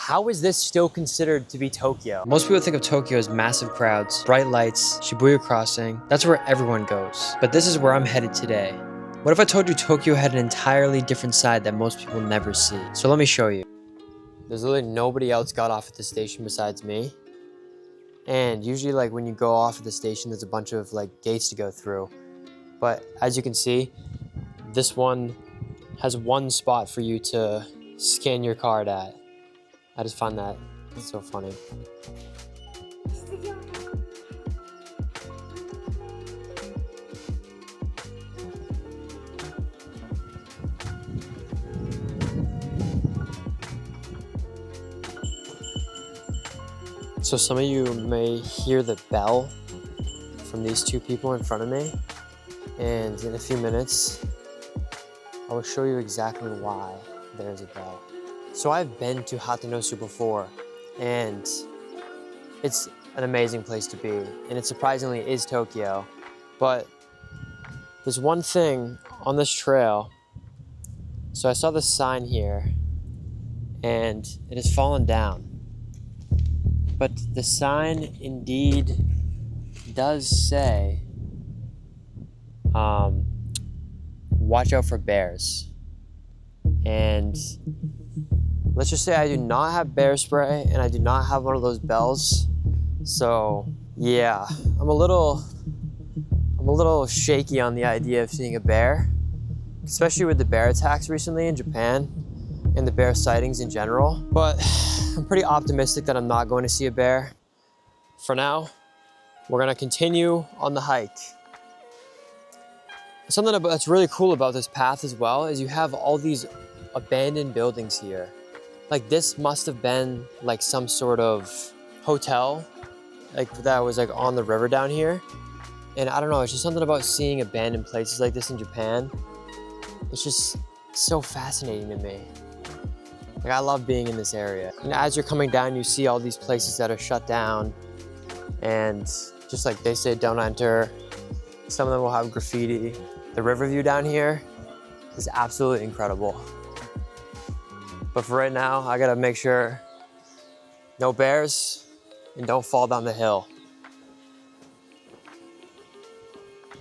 How is this still considered to be Tokyo? Most people think of Tokyo as massive crowds, bright lights, Shibuya crossing. That's where everyone goes. But this is where I'm headed today. What if I told you Tokyo had an entirely different side that most people never see? So let me show you. There's literally nobody else got off at the station besides me. And usually like when you go off at the station, there's a bunch of like gates to go through. But as you can see, this one has one spot for you to scan your card at. I just find that so funny. So some of you may hear the bell from these two people in front of me, and in a few minutes, I will show you exactly why there's a bell. So I've been to Hatanosu before, and it's an amazing place to be, and it surprisingly is Tokyo. But there's one thing on this trail. So I saw this sign here, and it has fallen down. But the sign indeed does say, watch out for bears. And let's just say I do not have bear spray and I do not have one of those bells. So yeah, I'm a little shaky on the idea of seeing a bear, especially with the bear attacks recently in Japan and the bear sightings in general. But I'm pretty optimistic that I'm not going to see a bear. For now, we're gonna continue on the hike. Something that's really cool about this path as well is you have all these abandoned buildings here. Like this must have been like some sort of hotel, like that was like on the river down here. And I don't know, it's just something about seeing abandoned places like this in Japan. It's just so fascinating to me. Like I love being in this area. And as you're coming down, you see all these places that are shut down. And just like they say, don't enter. Some of them will have graffiti. The river view down here is absolutely incredible. But for right now, I gotta make sure no bears and don't fall down the hill.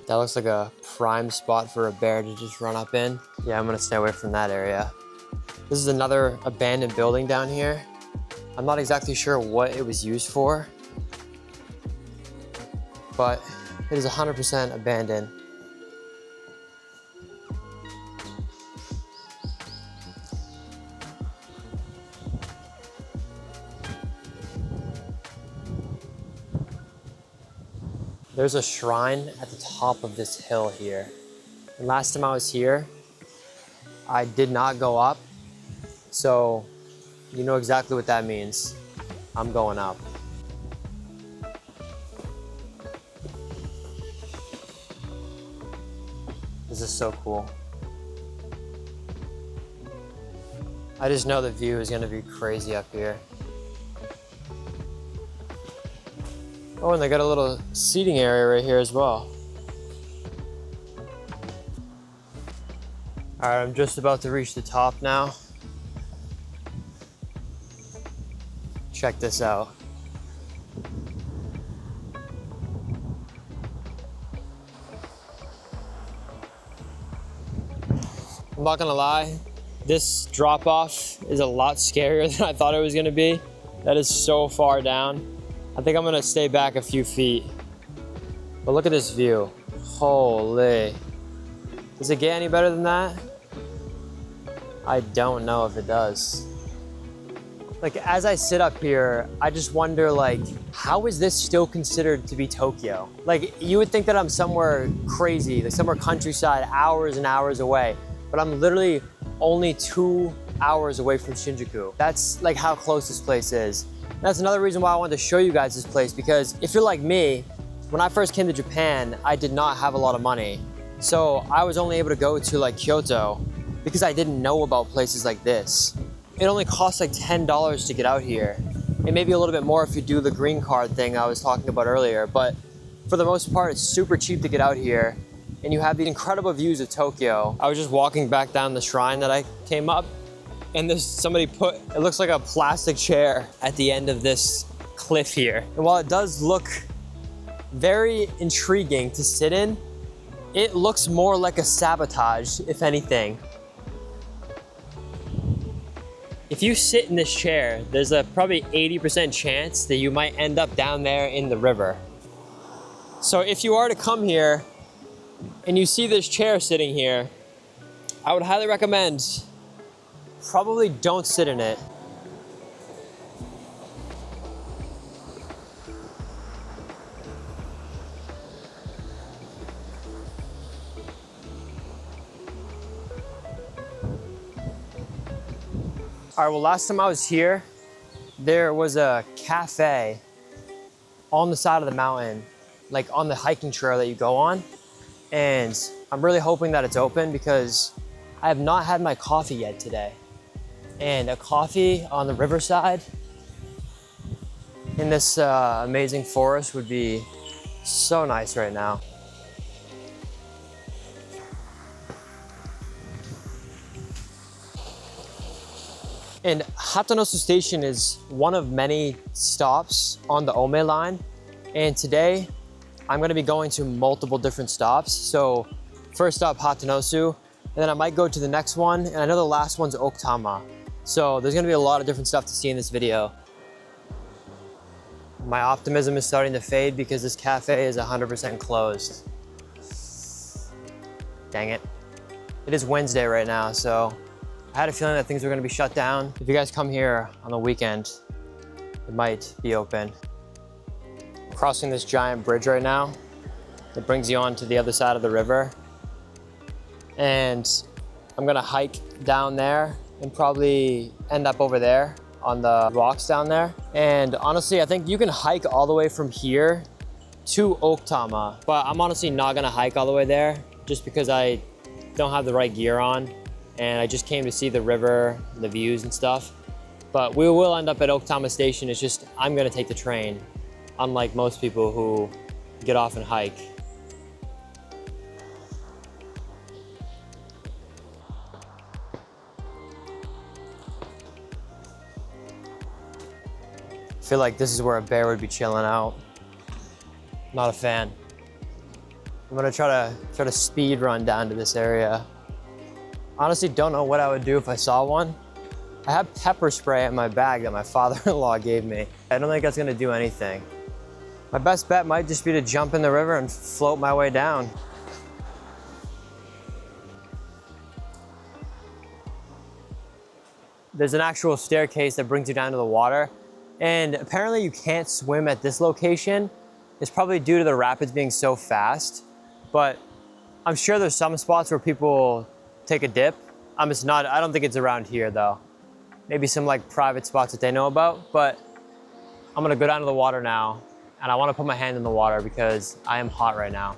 That looks like a prime spot for a bear to just run up in. Yeah, I'm gonna stay away from that area. This is another abandoned building down here. I'm not exactly sure what it was used for, but it is 100% abandoned. There's a shrine at the top of this hill here. And last time I was here, I did not go up. So you know exactly what that means. I'm going up. This is so cool. I just know the view is gonna be crazy up here. Oh, and they got a little seating area right here as well. All right, I'm just about to reach the top now. Check this out. I'm not gonna lie, this drop off is a lot scarier than I thought it was gonna be. That is so far down. I think I'm gonna stay back a few feet. But look at this view. Holy. Does it get any better than that? I don't know if it does. Like as I sit up here, I just wonder like, how is this still considered to be Tokyo? Like you would think that I'm somewhere crazy, like somewhere countryside, hours and hours away, but I'm literally only 2 hours away from Shinjuku. That's like how close this place is. That's another reason why I wanted to show you guys this place, because if you're like me, when I first came to Japan, I did not have a lot of money. So I was only able to go to like Kyoto because I didn't know about places like this. It only costs like $10 to get out here. And maybe a little bit more if you do the green card thing I was talking about earlier. But for the most part, it's super cheap to get out here. And you have the incredible views of Tokyo. I was just walking back down the shrine that I came up, And there's somebody put, it looks like a plastic chair at the end of this cliff here. And while it does look very intriguing to sit in, it looks more like a sabotage, if anything. If you sit in this chair, there's a probably 80% chance that you might end up down there in the river. So if you are to come here and you see this chair sitting here, I would highly recommend probably don't sit in it. All right, well, last time I was here, there was a cafe on the side of the mountain, like on the hiking trail that you go on. And I'm really hoping that it's open because I have not had my coffee yet today. And a coffee on the riverside in this amazing forest would be so nice right now. And Hatonosu Station is one of many stops on the Ome Line. And today, I'm gonna be going to multiple different stops. So first stop, Hatanosu, and then I might go to the next one. And I know the last one's Okutama. So there's gonna be a lot of different stuff to see in this video. My optimism is starting to fade because this cafe is 100% closed. Dang it. It is Wednesday right now, so I had a feeling that things were gonna be shut down. If you guys come here on the weekend, it might be open. I'm crossing this giant bridge right now that brings you on to the other side of the river. And I'm gonna hike down there and probably end up over there on the rocks down there. And honestly, I think you can hike all the way from here to Okutama, but I'm honestly not gonna hike all the way there just because I don't have the right gear on. And I just came to see the river, the views and stuff. But we will end up at Okutama Station. It's just, I'm gonna take the train, unlike most people who get off and hike. I feel like this is where a bear would be chilling out. Not a fan. I'm gonna try to speed run down to this area. Honestly, don't know what I would do if I saw one. I have pepper spray in my bag that my father-in-law gave me. I don't think that's gonna do anything. My best bet might just be to jump in the river and float my way down. There's an actual staircase that brings you down to the water. And apparently you can't swim at this location. It's probably due to the rapids being so fast, but I'm sure there's some spots where people take a dip. I don't think it's around here though. Maybe some like private spots that they know about, but I'm gonna go down to the water now and I wanna put my hand in the water because I am hot right now.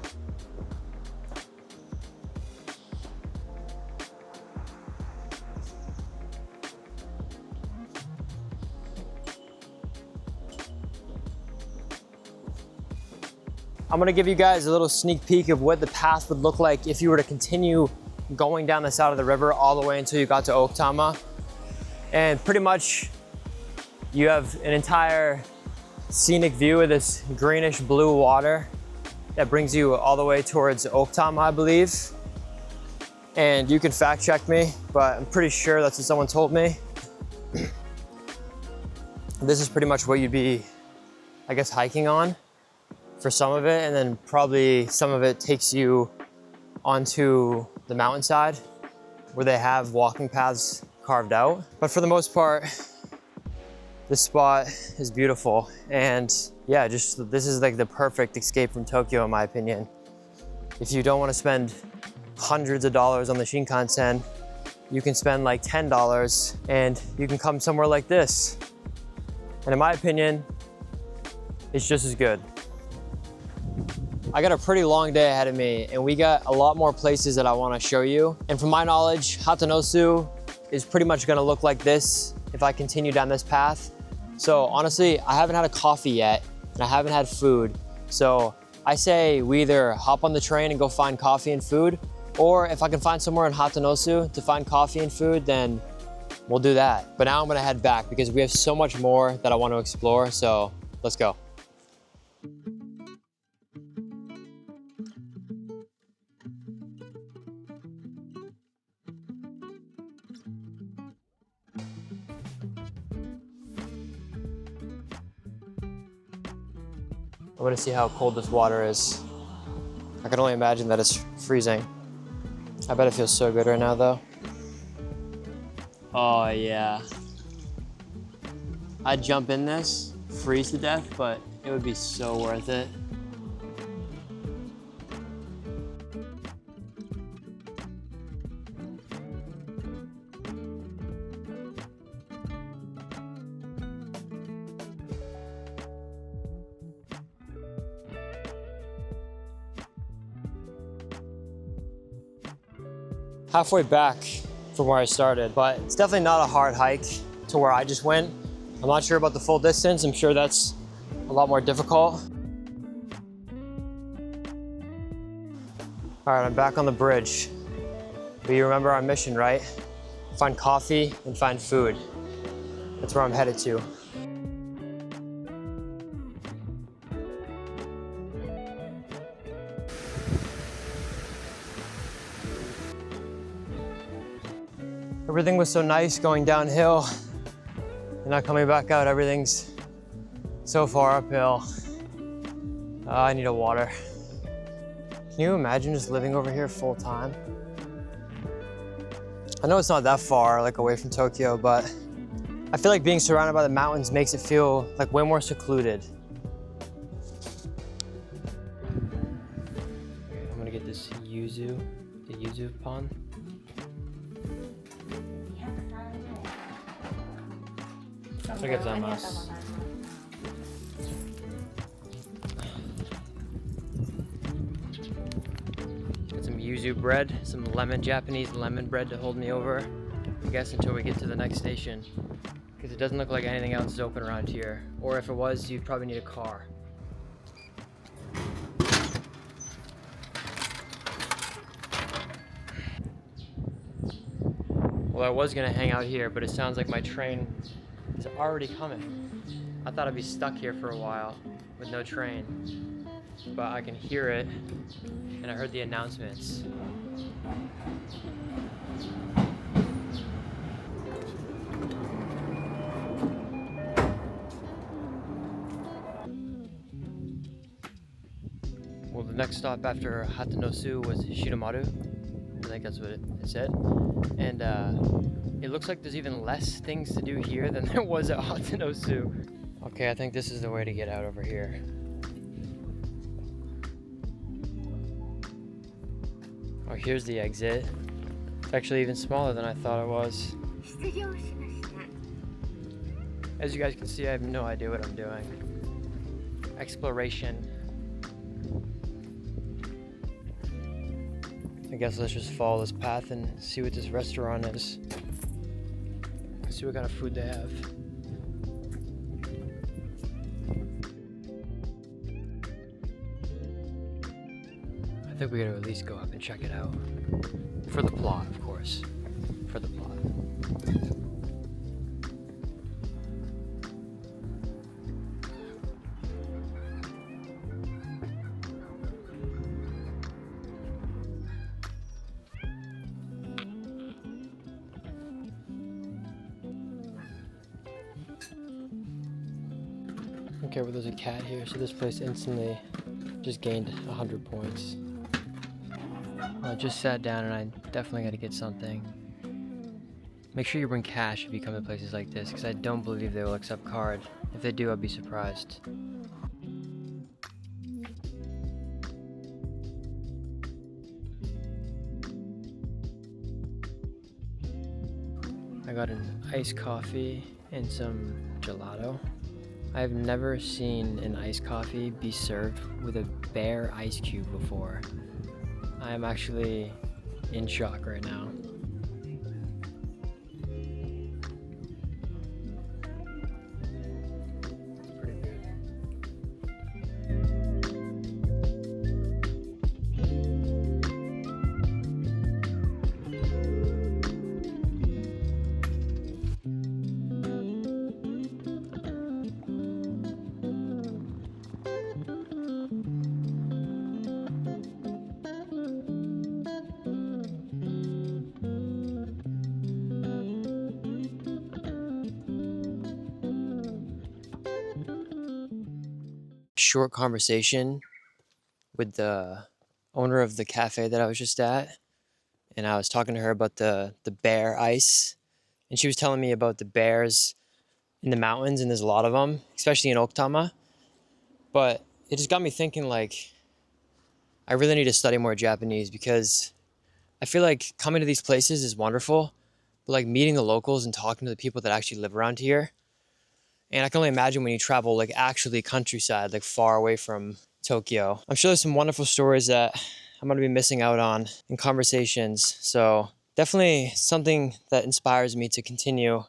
I'm gonna give you guys a little sneak peek of what the path would look like if you were to continue going down the side of the river all the way until you got to Okutama. And pretty much you have an entire scenic view of this greenish blue water that brings you all the way towards Okutama, I believe. And you can fact check me, but I'm pretty sure that's what someone told me. This is pretty much what you'd be, I guess, hiking on for some of it, and then probably some of it takes you onto the mountainside where they have walking paths carved out. But for the most part, this spot is beautiful. And yeah, just this is like the perfect escape from Tokyo in my opinion. If you don't want to spend hundreds of dollars on the Shinkansen, you can spend like $10 and you can come somewhere like this. And in my opinion, it's just as good. I got a pretty long day ahead of me and we got a lot more places that I want to show you. And from my knowledge, Hatonosu is pretty much going to look like this if I continue down this path. So honestly, I haven't had a coffee yet and I haven't had food. So I say we either hop on the train and go find coffee and food, or if I can find somewhere in Hatanosu to find coffee and food, then we'll do that. But now I'm gonna head back because we have so much more that I want to explore, so let's go. I want to see how cold this water is. I can only imagine that it's freezing. I bet it feels so good right now though. Oh yeah. I'd jump in this, freeze to death, but it would be so worth it. Halfway back from where I started, but it's definitely not a hard hike to where I just went. I'm not sure about the full distance. I'm sure that's a lot more difficult. All right, I'm back on the bridge. But you remember our mission, right? Find coffee and find food. That's where I'm headed to. Everything was so nice going downhill, and now coming back out, everything's so far uphill. I need a water. Can you imagine just living over here full time? I know it's not that far, like away from Tokyo, but I feel like being surrounded by the mountains makes it feel like way more secluded. I'm gonna get this yuzu, the yuzu pond. Got some yuzu bread, some Japanese lemon bread to hold me over, I guess, until we get to the next station. Because it doesn't look like anything else is open around here. Or if it was, you'd probably need a car. Well, I was gonna hang out here, but it sounds like my train is already coming. I thought I'd be stuck here for a while with no train, but I can hear it, and I heard the announcements. Well, the next stop after Hatanosu was Shiromaru. I think that's what it said. And it looks like there's even less things to do here than there was at Hatanosu. Okay, I think this is the way to get out over here. Oh, here's the exit. It's actually even smaller than I thought it was. As you guys can see, I have no idea what I'm doing. Exploration. I guess let's just follow this path and see what this restaurant is. See what kind of food they have. I think we gotta at least go up and check it out. For the plot, of course. For the plot. Okay, well, there's a cat here, so this place instantly just gained 100 points. Well, I just sat down and I definitely got to get something. Make sure you bring cash if you come to places like this, because I don't believe they will accept card. If they do, I'd be surprised. I got an iced coffee and some gelato. I've never seen an iced coffee be served with a bare ice cube before. I am actually in shock right now. It's pretty good. short conversation with the owner of the cafe that I was just at. And I was talking to her about the bear ice. And she was telling me about the bears in the mountains, and there's a lot of them, especially in Okutama. But it just got me thinking, like, I really need to study more Japanese because I feel like coming to these places is wonderful, but like meeting the locals and talking to the people that actually live around here. And I can only imagine when you travel like actually countryside, like far away from Tokyo. I'm sure there's some wonderful stories that I'm gonna be missing out on in conversations. So definitely something that inspires me to continue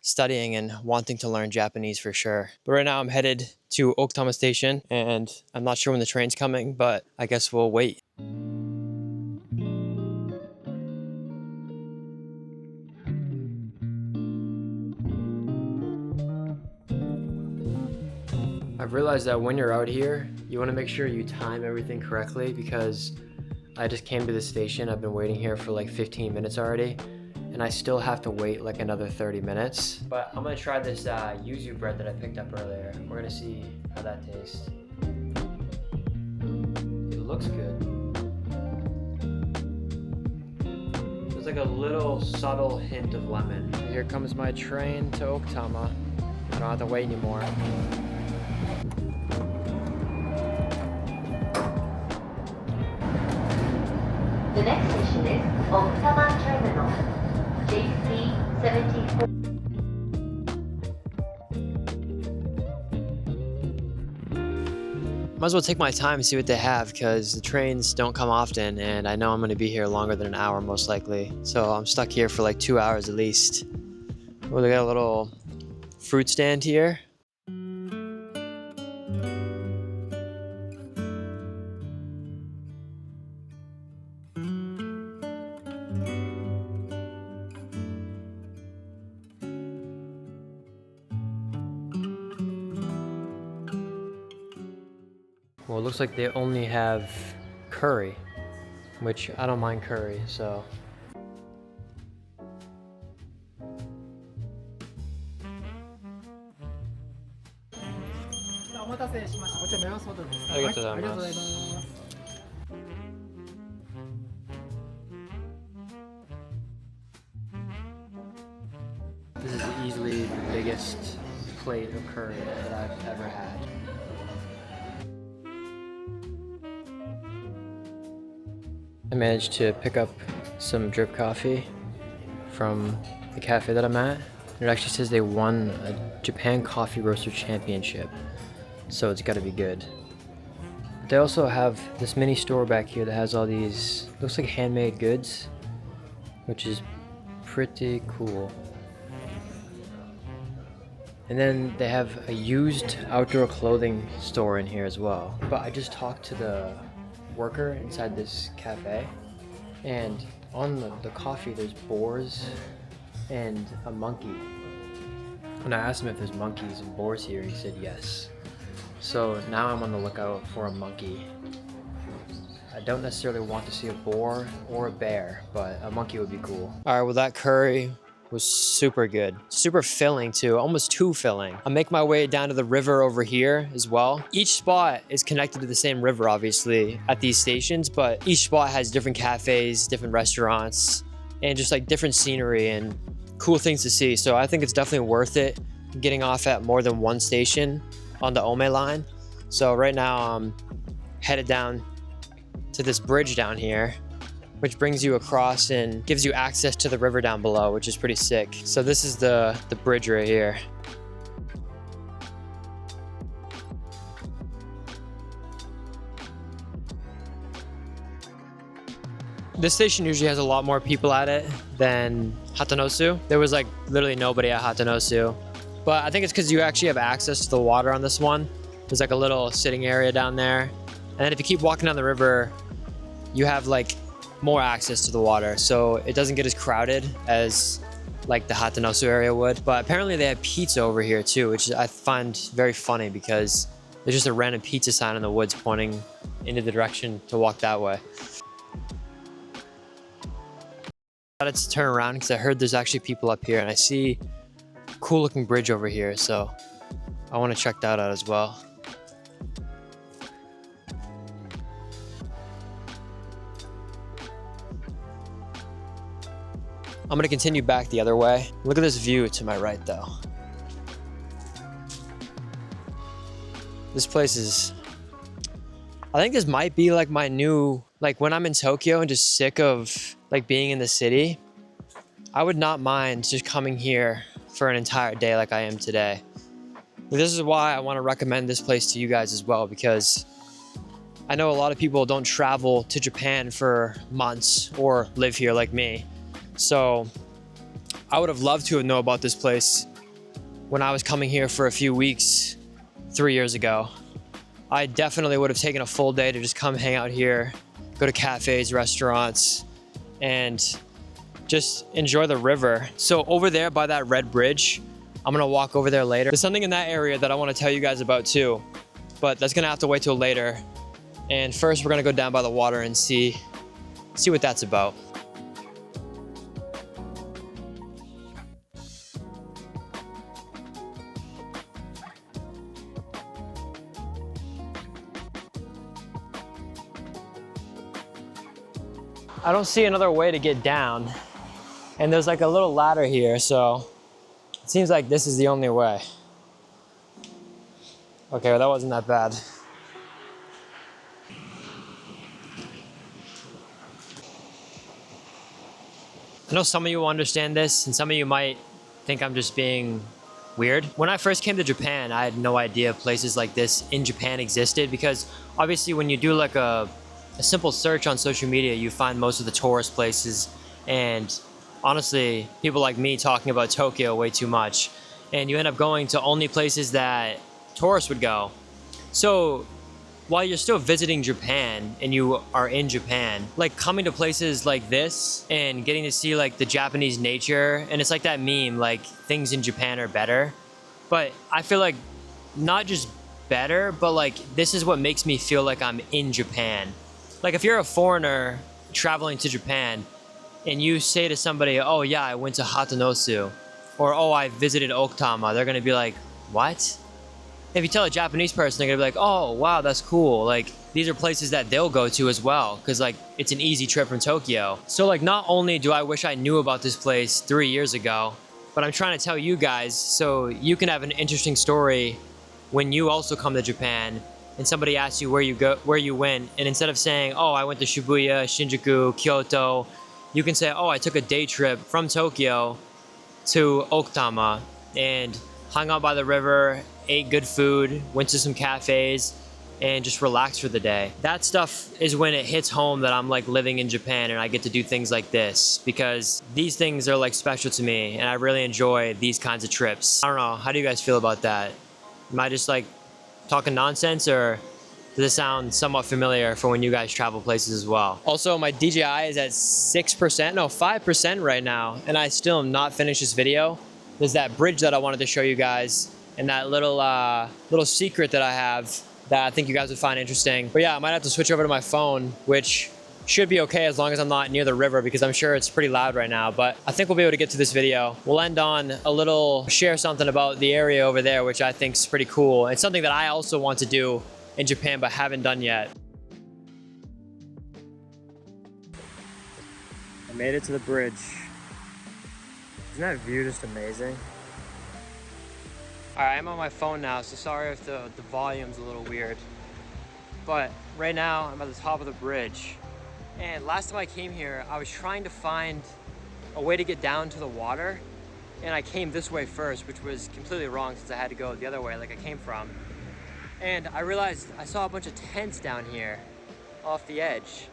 studying and wanting to learn Japanese for sure. But right now I'm headed to Okutama Station and I'm not sure when the train's coming, but I guess we'll wait. I've realized that when you're out here, you want to make sure you time everything correctly because I just came to the station. I've been waiting here for like 15 minutes already, and I still have to wait like another 30 minutes. But I'm gonna try this yuzu bread that I picked up earlier. We're gonna see how that tastes. It looks good. There's like a little subtle hint of lemon. Here comes my train to Okutama. I don't have to wait anymore. The next station is Okutama Terminal, JC74. Might as well take my time and see what they have because the trains don't come often and I know I'm going to be here longer than an hour most likely. So I'm stuck here for like 2 hours at least. Well, they got a little fruit stand here. Well, it looks like they only have curry, which I don't mind curry, so. This is easily the biggest plate of curry that I've ever had. I managed to pick up some drip coffee from the cafe that I'm at. It actually says they won a Japan Coffee Roaster Championship, so it's gotta be good. They also have this mini store back here that has all these, looks like handmade goods, which is pretty cool. And then they have a used outdoor clothing store in here as well. But I just talked to the worker inside this cafe, and on the coffee there's boars and a monkey. When I asked him if there's monkeys and boars here, he said yes. So now I'm on the lookout for a monkey. I don't necessarily want to see a boar or a bear, but a monkey would be cool. All right, well that curry was super good. Super filling too, almost too filling. I'll make my way down to the river over here as well. Each spot is connected to the same river, obviously, at these stations, but each spot has different cafes, different restaurants, and just like different scenery and cool things to see. So I think it's definitely worth it getting off at more than one station on the Ome Line. So right now I'm headed down to this bridge down here, which brings you across and gives you access to the river down below, which is pretty sick. So this is the bridge right here. This station usually has a lot more people at it than Hatanosu. There was like literally nobody at Hatanosu. But I think it's because you actually have access to the water on this one. There's like a little sitting area down there. And then if you keep walking down the river, you have like more access to the water, so it doesn't get as crowded as like the Hatanosu area would. But apparently they have pizza over here too, which I find very funny because there's just a random pizza sign in the woods pointing into the direction to walk that way. I decided to turn around because I heard there's actually people up here and I see a cool looking bridge over here, so I want to check that out as well. I'm gonna continue back the other way. Look at this view to my right though. This place is, I think this might be like my new, like when I'm in Tokyo and just sick of like being in the city, I would not mind just coming here for an entire day like I am today. This is why I want to recommend this place to you guys as well, because I know a lot of people don't travel to Japan for months or live here like me. So I would have loved to have known about this place when I was coming here for a few weeks 3 years ago. I definitely would have taken a full day to just come hang out here, go to cafes, restaurants, and just enjoy the river. So over there by that red bridge, I'm gonna walk over there later. There's something in that area that I wanna tell you guys about too, but that's gonna have to wait till later. And first we're gonna go down by the water and see what that's about. I don't see another way to get down. And there's like a little ladder here, so it seems like this is the only way. Okay, well that wasn't that bad. I know some of you will understand this, and some of you might think I'm just being weird. When I first came to Japan, I had no idea places like this in Japan existed, because obviously when you do like a simple search on social media, you find most of the tourist places, and honestly, people like me talking about Tokyo way too much, and you end up going to only places that tourists would go. So while you're still visiting Japan and you are in Japan, like coming to places like this and getting to see like the Japanese nature, and it's like that meme, like things in Japan are better. But I feel like not just better, but like this is what makes me feel like I'm in Japan. Like if you're a foreigner traveling to Japan and you say to somebody, oh yeah, I went to Hatanosu, or oh, I visited Okutama, they're gonna be like, what? If you tell a Japanese person, they're gonna be like, oh, wow, that's cool. Like, these are places that they'll go to as well, because like, it's an easy trip from Tokyo. So like, not only do I wish I knew about this place 3 years ago, but I'm trying to tell you guys so you can have an interesting story when you also come to Japan and somebody asks you where you went, and instead of saying, oh, I went to Shibuya, Shinjuku, Kyoto, you can say, oh, I took a day trip from Tokyo to Okutama and hung out by the river, ate good food, went to some cafes, and just relaxed for the day. That stuff is when it hits home that I'm like living in Japan and I get to do things like this, because these things are like special to me and I really enjoy these kinds of trips. I don't know, how do you guys feel about that? Am I just like talking nonsense, or does it sound somewhat familiar for when you guys travel places as well? Also, my DJI is at 5% right now, and I still am not finished this video. There's that bridge that I wanted to show you guys, and that little secret that I have that I think you guys would find interesting. But yeah, I might have to switch over to my phone, which should be okay as long as I'm not near the river, because I'm sure it's pretty loud right now. But I think we'll be able to get to this video. We'll end on a little share something about the area over there, which I think is pretty cool. It's something that I also want to do in Japan, but haven't done yet. I made it to the bridge. Isn't that view just amazing? All right, I'm on my phone now, so sorry if the volume's a little weird. But right now, I'm at the top of the bridge. And last time I came here, I was trying to find a way to get down to the water. And I came this way first, which was completely wrong since I had to go the other way like I came from. And I realized I saw a bunch of tents down here off the edge.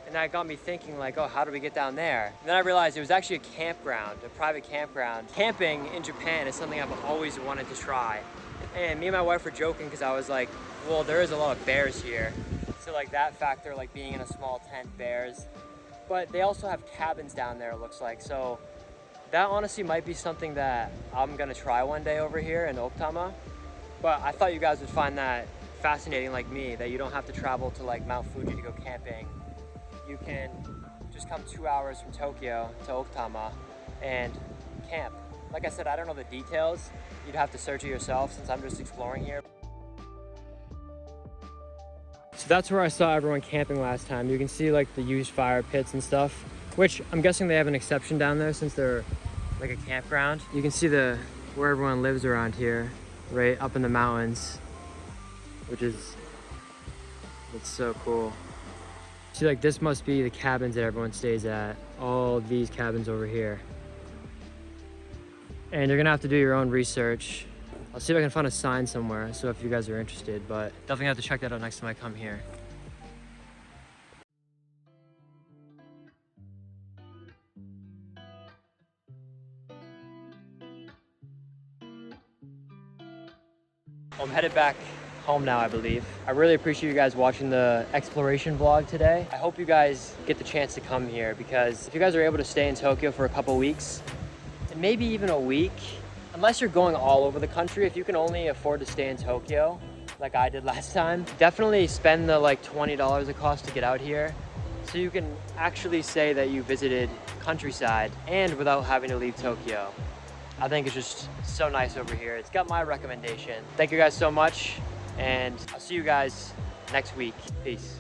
And that got me thinking like, oh, how do we get down there? And then I realized it was actually a campground, a private campground. Camping in Japan is something I've always wanted to try. And me and my wife were joking because I was like, well, there is a lot of bears here. So like that factor, like being in a small tent, bears. But they also have cabins down there, it looks like. So that honestly might be something that I'm gonna try one day over here in Okutama. But I thought you guys would find that fascinating like me, that you don't have to travel to like Mount Fuji to go camping. You can just come 2 hours from Tokyo to Okutama and camp. Like I said, I don't know the details. You'd have to search it yourself since I'm just exploring here. So that's where I saw everyone camping last time. You can see like the used fire pits and stuff. which I'm guessing they have an exception down there since they're like a campground. You can see where everyone lives around here, right up in the mountains, it's so cool. See, like this must be the cabins that everyone stays at. All these cabins over here. And you're gonna have to do your own research. I'll see if I can find a sign somewhere, so if you guys are interested, but definitely have to check that out next time I come here. I'm headed back home now, I believe. I really appreciate you guys watching the exploration vlog today. I hope you guys get the chance to come here, because if you guys are able to stay in Tokyo for a couple weeks, and maybe even a week, unless you're going all over the country, if you can only afford to stay in Tokyo, like I did last time, definitely spend the like $20 it costs to get out here, so you can actually say that you visited countryside and without having to leave Tokyo. I think it's just so nice over here. It's got my recommendation. Thank you guys so much, and I'll see you guys next week. Peace.